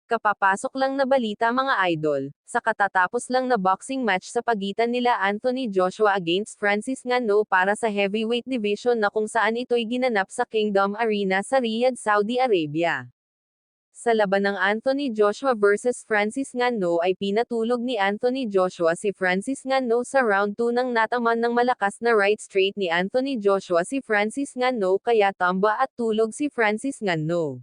Kapapasok lang na balita mga idol, sa katatapos lang na boxing match sa pagitan nila Anthony Joshua against Francis Ngannou para sa heavyweight division na kung saan ito'y ginanap sa Kingdom Arena sa Riyadh, Saudi Arabia. Sa laban ng Anthony Joshua versus Francis Ngannou ay pinatulog ni Anthony Joshua si Francis Ngannou sa round 2 nang nataman ng malakas na right straight ni Anthony Joshua si Francis Ngannou kaya tamba at tulog si Francis Ngannou.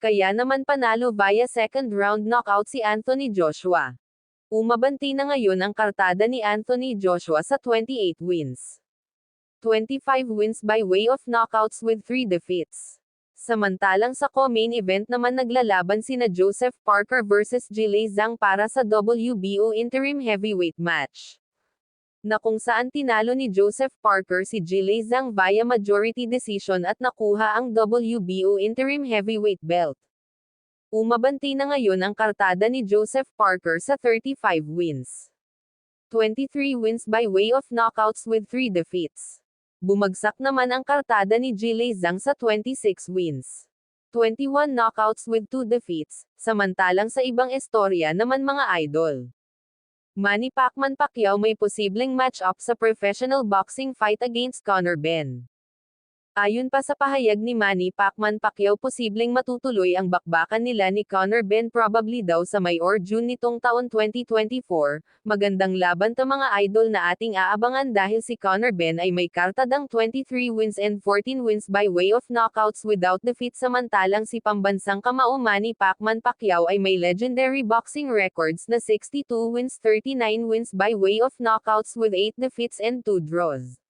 Kaya naman panalo via second round knockout si Anthony Joshua. Umabanti na ngayon ang kartada ni Anthony Joshua sa 28 wins. 25 wins by way of knockouts with 3 defeats. Samantalang sa co-main event naman naglalaban sina Joseph Parker versus Zhilei Zhang para sa WBO interim heavyweight match. Na kung saan tinalo ni Joseph Parker si Zhilei Zhang via majority decision at nakuha ang WBO interim heavyweight belt. Umabanti na ngayon ang kartada ni Joseph Parker sa 35 wins. 23 wins by way of knockouts with 3 defeats. Bumagsak naman ang kartada ni Zhilei Zhang sa 26 wins. 21 knockouts with 2 defeats, samantalang sa ibang istorya naman mga idol. Manny Pacquiao may posibleng match-up sa professional boxing fight against Conor Benn. Ayon pa sa pahayag ni Manny Pacquiao posibleng matutuloy ang bakbakan nila ni Conor Benn probably daw sa May or June nitong taon 2024, magandang laban ta mga idol na ating aabangan dahil si Conor Benn ay may kartadang 23 wins and 14 wins by way of knockouts without defeat samantalang si pambansang kamao Manny Pacquiao ay may legendary boxing records na 62 wins 39 wins by way of knockouts with 8 defeats and 2 draws.